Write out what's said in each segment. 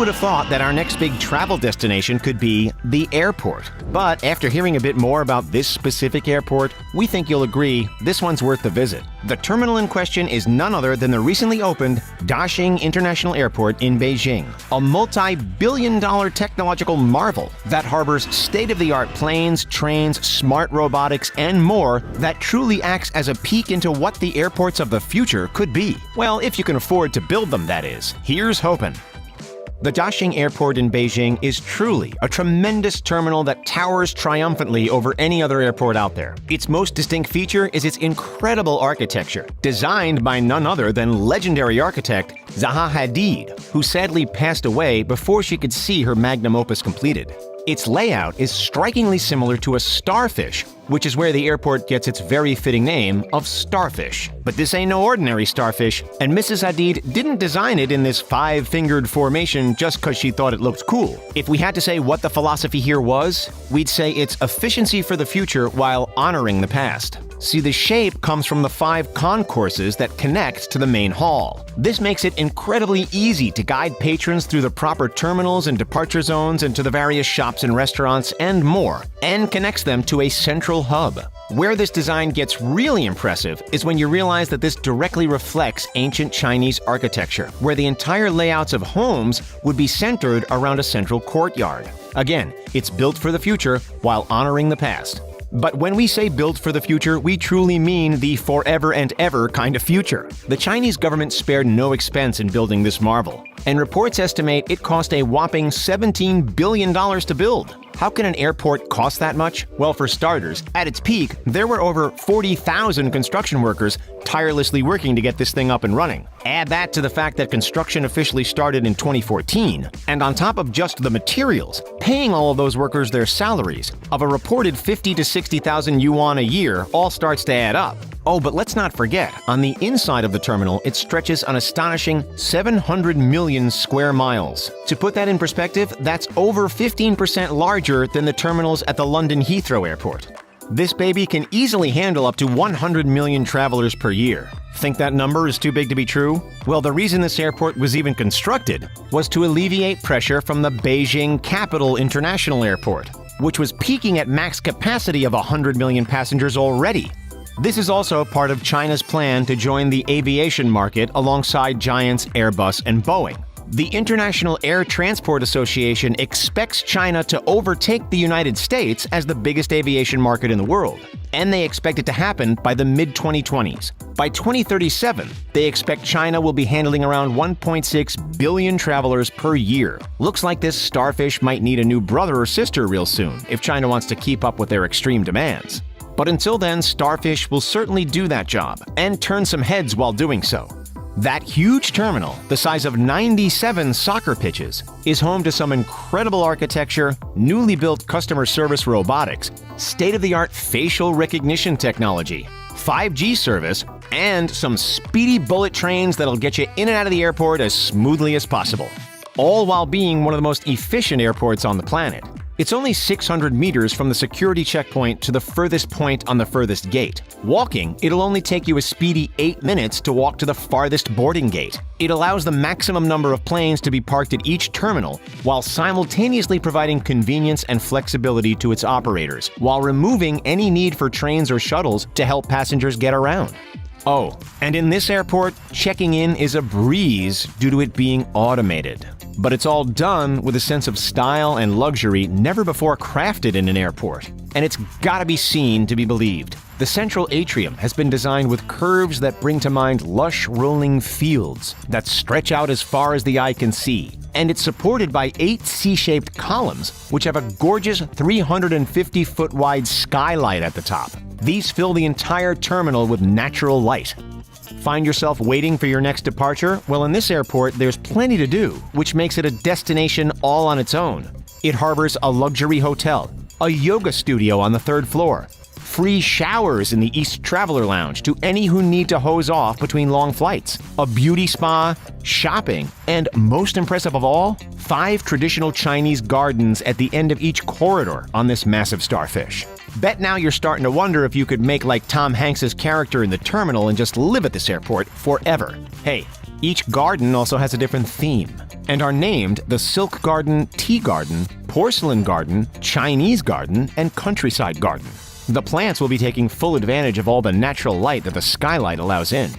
would have thought that our next big travel destination could be the airport? But after hearing a bit more about this specific airport, we think you'll agree this one's worth the visit. The terminal in question is none other than the recently opened Daxing International Airport in Beijing, a multi-billion-dollar technological marvel that harbors state-of-the-art planes, trains, smart robotics, and more that truly acts as a peek into what the airports of the future could be. Well, if you can afford to build them, that is. Here's hoping. The Daxing Airport in Beijing is truly a tremendous terminal that towers triumphantly over any other airport out there. Its most distinct feature is its incredible architecture, designed by none other than legendary architect Zaha Hadid, who sadly passed away before she could see her magnum opus completed. Its layout is strikingly similar to a starfish, which is where the airport gets its very fitting name of Starfish. But this ain't no ordinary starfish, and Mrs. Hadid didn't design it in this five-fingered formation just 'cause she thought it looked cool. If we had to say what the philosophy here was, we'd say it's efficiency for the future while honoring the past. See, the shape comes from the 5 concourses that connect to the main hall. This makes it incredibly easy to guide patrons through the proper terminals and departure zones and to the various shops and restaurants and more, and connects them to a central hub. Where this design gets really impressive is when you realize that this directly reflects ancient Chinese architecture, where the entire layouts of homes would be centered around a central courtyard. Again, it's built for the future while honoring the past. But when we say built for the future, we truly mean the forever and ever kind of future. The Chinese government spared no expense in building this marvel, and reports estimate it cost a whopping $17 billion to build. How can an airport cost that much? Well, for starters, at its peak, there were over 40,000 construction workers tirelessly working to get this thing up and running. Add that to the fact that construction officially started in 2014, and on top of just the materials, paying all of those workers their salaries of a reported 50 to 60,000 yuan a year all starts to add up. Oh, but let's not forget, on the inside of the terminal, it stretches an astonishing 700 million square miles. To put that in perspective, that's over 15% larger than the terminals at the London Heathrow Airport. This baby can easily handle up to 100 million travelers per year. Think that number is too big to be true? Well, the reason this airport was even constructed was to alleviate pressure from the Beijing Capital International Airport, which was peaking at max capacity of 100 million passengers already. This is also part of China's plan to join the aviation market alongside giants Airbus and Boeing. The International Air Transport Association expects China to overtake the United States as the biggest aviation market in the world, and they expect it to happen by the mid-2020s. By 2037, they expect China will be handling around 1.6 billion travelers per year. Looks like this starfish might need a new brother or sister real soon if China wants to keep up with their extreme demands. But until then, Starfish will certainly do that job, and turn some heads while doing so. That huge terminal, the size of 97 soccer pitches, is home to some incredible architecture, newly built customer service robotics, state-of-the-art facial recognition technology, 5G service, and some speedy bullet trains that'll get you in and out of the airport as smoothly as possible. All while being one of the most efficient airports on the planet. It's only 600 meters from the security checkpoint to the furthest point on the furthest gate. Walking, it'll only take you a speedy 8 minutes to walk to the farthest boarding gate. It allows the maximum number of planes to be parked at each terminal, while simultaneously providing convenience and flexibility to its operators, while removing any need for trains or shuttles to help passengers get around. Oh, and in this airport, checking in is a breeze due to it being automated. But it's all done with a sense of style and luxury never before crafted in an airport. And it's gotta be seen to be believed. The central atrium has been designed with curves that bring to mind lush rolling fields that stretch out as far as the eye can see. And it's supported by 8 C-shaped columns, which have a gorgeous 350-foot wide skylight at the top. These fill the entire terminal with natural light. Find yourself waiting for your next departure? Well, in this airport, there's plenty to do, which makes it a destination all on its own. It harbors a luxury hotel, a yoga studio on the 3rd floor, free showers in the East Traveler Lounge to any who need to hose off between long flights, a beauty spa, shopping, and most impressive of all, 5 traditional Chinese gardens at the end of each corridor on this massive starfish. Bet now you're starting to wonder if you could make like Tom Hanks's character in The Terminal and just live at this airport forever. Hey, each garden also has a different theme. and are named the Silk Garden, Tea Garden, Porcelain Garden, Chinese Garden, and Countryside Garden. The plants will be taking full advantage of all the natural light that the skylight allows in.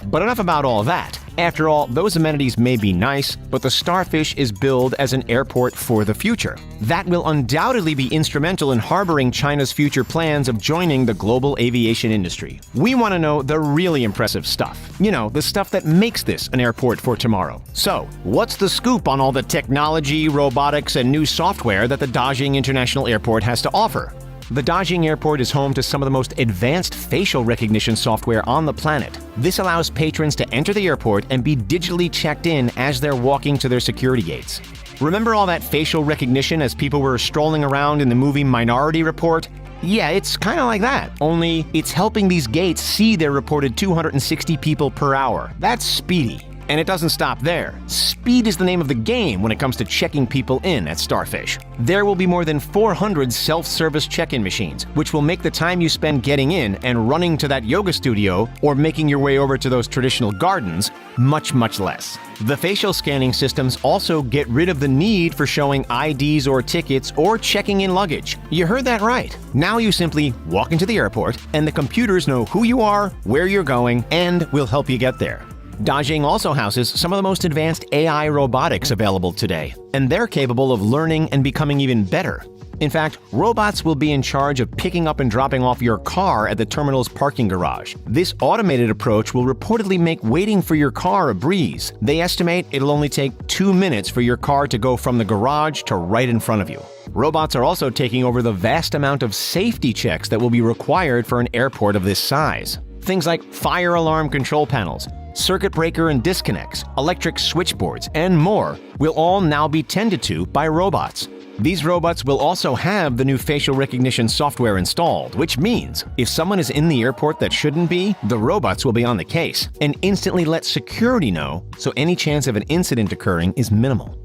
But enough about all that. After all, those amenities may be nice, but the Starfish is billed as an airport for the future. That will undoubtedly be instrumental in harboring China's future plans of joining the global aviation industry. We want to know the really impressive stuff. You know, the stuff that makes this an airport for tomorrow. So, what's the scoop on all the technology, robotics, and new software that the Dajing International Airport has to offer? The Dajing Airport is home to some of the most advanced facial recognition software on the planet. This allows patrons to enter the airport and be digitally checked in as they're walking to their security gates. Remember all that facial recognition as people were strolling around in the movie Minority Report? Yeah, it's kind of like that, only it's helping these gates see their reported 260 people per hour. That's speedy. And it doesn't stop there. Speed is the name of the game when it comes to checking people in at Starfish. There will be more than 400 self-service check-in machines, which will make the time you spend getting in and running to that yoga studio or making your way over to those traditional gardens much, much less. The facial scanning systems also get rid of the need for showing IDs or tickets or checking in luggage. You heard that right. Now you simply walk into the airport and the computers know who you are, where you're going, and will help you get there. Dajing also houses some of the most advanced AI robotics available today, and they're capable of learning and becoming even better. In fact, robots will be in charge of picking up and dropping off your car at the terminal's parking garage. This automated approach will reportedly make waiting for your car a breeze. They estimate it'll only take 2 minutes for your car to go from the garage to right in front of you. Robots are also taking over the vast amount of safety checks that will be required for an airport of this size. Things like fire alarm control panels, circuit breaker and disconnects, electric switchboards, and more will all now be tended to by robots. These robots will also have the new facial recognition software installed, which means if someone is in the airport that shouldn't be, the robots will be on the case and instantly let security know, so any chance of an incident occurring is minimal.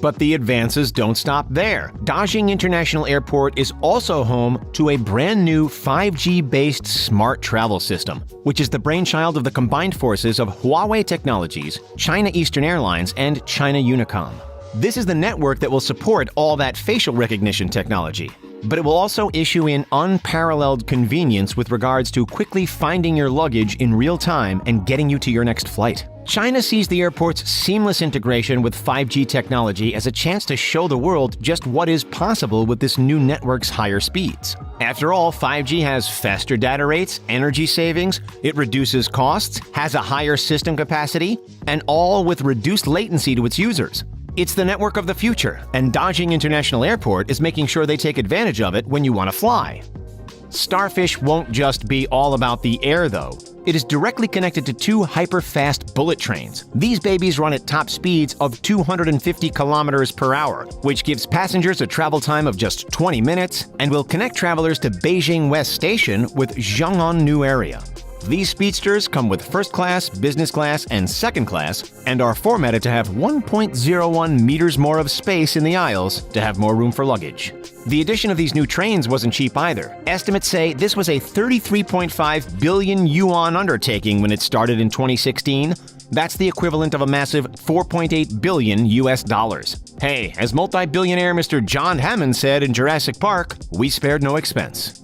But the advances don't stop there. Dajing International Airport is also home to a brand new 5G-based smart travel system, which is the brainchild of the combined forces of Huawei Technologies, China Eastern Airlines, and China Unicom. This is the network that will support all that facial recognition technology. But it will also issue in unparalleled convenience with regards to quickly finding your luggage in real time and getting you to your next flight. China sees the airport's seamless integration with 5G technology as a chance to show the world just what is possible with this new network's higher speeds. After all, 5G has faster data rates, energy savings, it reduces costs, has a higher system capacity, and all with reduced latency to its users. It's the network of the future, and Dajing International Airport is making sure they take advantage of it when you want to fly. Starfish won't just be all about the air, though. It is directly connected to 2 hyper-fast bullet trains. These babies run at top speeds of 250 kilometers per hour, which gives passengers a travel time of just 20 minutes and will connect travelers to Beijing West Station with Zhang'an New Area. These speedsters come with first class, business class, and second class, and are formatted to have 1.01 meters more of space in the aisles to have more room for luggage. The addition of these new trains wasn't cheap either. Estimates say this was a 33.5 billion yuan undertaking when it started in 2016. That's the equivalent of a massive 4.8 billion US dollars. Hey, as multi-billionaire Mr. John Hammond said in Jurassic Park, we spared no expense.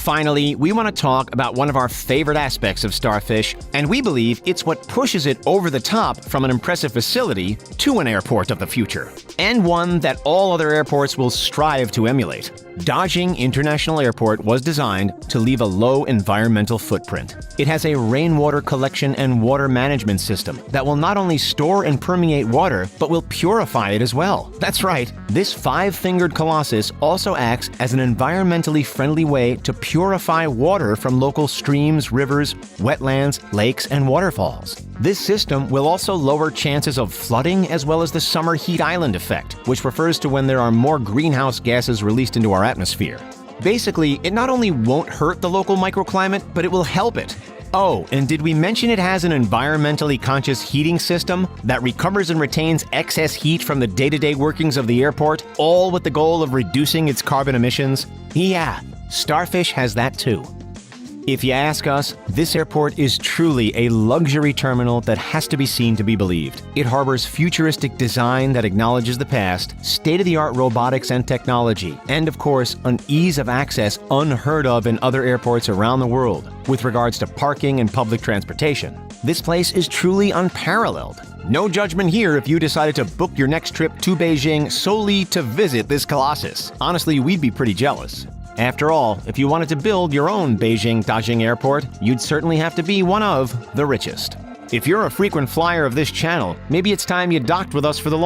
Finally, we want to talk about one of our favorite aspects of Starfish, and we believe it's what pushes it over the top from an impressive facility to an airport of the future, and one that all other airports will strive to emulate. Dajing International Airport was designed to leave a low environmental footprint. It has a rainwater collection and water management system that will not only store and permeate water, but will purify it as well. That's right, this 5-fingered colossus also acts as an environmentally friendly way to purify water from local streams, rivers, wetlands, lakes, and waterfalls. This system will also lower chances of flooding as well as the summer heat island effect, which refers to when there are more greenhouse gases released into our atmosphere. Basically, it not only won't hurt the local microclimate, but it will help it. Oh, and did we mention it has an environmentally conscious heating system that recovers and retains excess heat from the day-to-day workings of the airport, all with the goal of reducing its carbon emissions? Yeah, Starfish has that too. If you ask us, this airport is truly a luxury terminal that has to be seen to be believed. It harbors futuristic design that acknowledges the past, state-of-the-art robotics and technology, and of course, an ease of access unheard of in other airports around the world with regards to parking and public transportation. This place is truly unparalleled. No judgment here if you decided to book your next trip to Beijing solely to visit this colossus. Honestly, we'd be pretty jealous. After all, if you wanted to build your own Beijing-Dajing airport, you'd certainly have to be one of the richest. If you're a frequent flyer of this channel, maybe it's time you docked with us for the